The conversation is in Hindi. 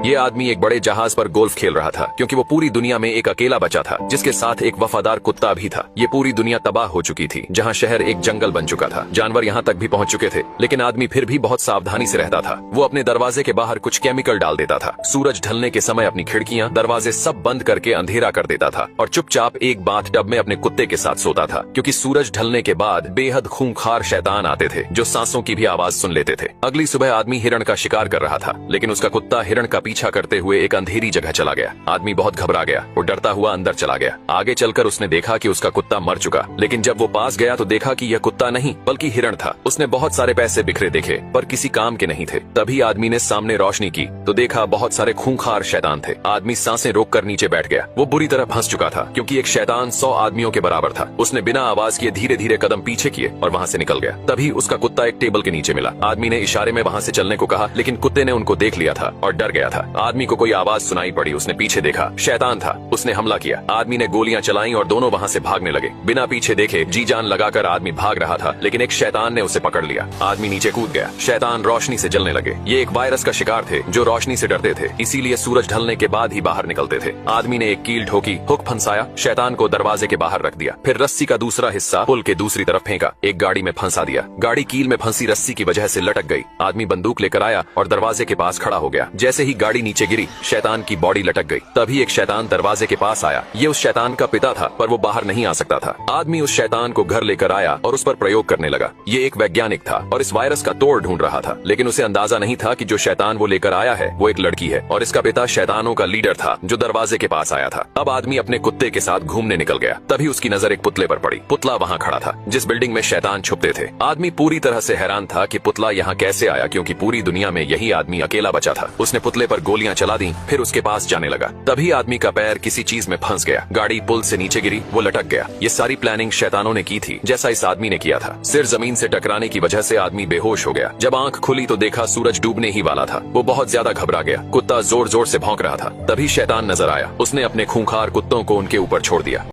ये आदमी एक बड़े जहाज पर गोल्फ खेल रहा था क्योंकि वो पूरी दुनिया में एक अकेला बचा था जिसके साथ एक वफादार कुत्ता भी था। ये पूरी दुनिया तबाह हो चुकी थी, जहाँ शहर एक जंगल बन चुका था। जानवर यहाँ तक भी पहुँच चुके थे, लेकिन आदमी फिर भी बहुत सावधानी से रहता था। वो अपने दरवाजे के बाहर कुछ केमिकल डाल देता था। सूरज ढलने के समय अपनी खिड़कियाँ दरवाजे सब बंद करके अंधेरा कर देता था और चुपचाप एक बाथ टब में अपने कुत्ते के साथ सोता था, क्योंकि सूरज ढलने के बाद बेहद खूंखार शैतान आते थे जो सांसों की भी आवाज सुन लेते थे। अगली सुबह आदमी हिरण का शिकार कर रहा था, लेकिन उसका कुत्ता हिरण का पीछा करते हुए एक अंधेरी जगह चला गया। आदमी बहुत घबरा गया। वो डरता हुआ अंदर चला गया। आगे चलकर उसने देखा कि उसका कुत्ता मर चुका, लेकिन जब वो पास गया तो देखा कि यह कुत्ता नहीं बल्कि हिरण था। उसने बहुत सारे पैसे बिखरे देखे पर किसी काम के नहीं थे। तभी आदमी ने सामने रोशनी की तो देखा बहुत सारे खूंखार शैतान थे। आदमी सांसें रोककर नीचे बैठ गया। वो बुरी तरह फंस चुका था क्योंकि एक शैतान 100 आदमियों के बराबर था। उसने बिना आवाज किए धीरे धीरे कदम पीछे किए और वहाँ से निकल गया। तभी उसका कुत्ता एक टेबल के नीचे मिला। आदमी ने इशारे में वहाँ से चलने को कहा, लेकिन कुत्ते ने उनको देख लिया था और डर गया था। आदमी को कोई आवाज सुनाई पड़ी। उसने पीछे देखा, शैतान था। उसने हमला किया। आदमी ने गोलियां चलाई और दोनों वहाँ से भागने लगे। बिना पीछे देखे जी जान लगाकर आदमी भाग रहा था, लेकिन एक शैतान ने उसे पकड़ लिया। आदमी नीचे कूद गया। शैतान रोशनी से जलने लगे। ये एक वायरस का शिकार थे जो रोशनी से डरते थे, इसीलिए सूरज ढलने के बाद ही बाहर निकलते थे। आदमी ने एक कील ठोकी, हुक फंसाया, शैतान को दरवाजे के बाहर रख दिया। फिर रस्सी का दूसरा हिस्सा पुल के दूसरी तरफ फेंका, एक गाड़ी में फंसा दिया। गाड़ी कील में फंसी रस्सी की वजह से लटक गई। आदमी बंदूक लेकर आया और दरवाजे के पास खड़ा हो गया। जैसे ही गाड़ी नीचे गिरी, शैतान की बॉडी लटक गई। तभी एक शैतान दरवाजे के पास आया। ये उस शैतान का पिता था, पर वो बाहर नहीं आ सकता था। आदमी उस शैतान को घर लेकर आया और उस पर प्रयोग करने लगा। ये एक वैज्ञानिक था और इस वायरस का तोड़ ढूंढ रहा था, लेकिन उसे अंदाजा नहीं था कि जो शैतान वो लेकर आया है वो एक लड़की है और इसका पिता शैतानों का लीडर था जो दरवाजे के पास आया था। अब आदमी अपने कुत्ते के साथ घूमने निकल गया। तभी उसकी नजर एक पुतले पर पड़ी। पुतला वहाँ खड़ा था जिस बिल्डिंग में शैतान छुपते थे। आदमी पूरी तरह से हैरान था कि पुतला यहाँ कैसे आया, क्योंकि पूरी दुनिया में यही आदमी अकेला बचा था। उसने पुतले पर गोलियां चला दी, फिर उसके पास जाने लगा। तभी आदमी का पैर किसी चीज में फंस गया। गाड़ी पुल से नीचे गिरी, वो लटक गया। ये सारी प्लानिंग शैतानों ने की थी, जैसा इस आदमी ने किया था। सिर जमीन से टकराने की वजह से आदमी बेहोश हो गया। जब आंख खुली तो देखा सूरज डूबने ही वाला था। वो बहुत ज्यादा घबरा गया। कुत्ता जोर जोर से भौंक रहा था। तभी शैतान नजर आया। उसने अपने खूंखार कुत्तों को उनके ऊपर छोड़ दिया।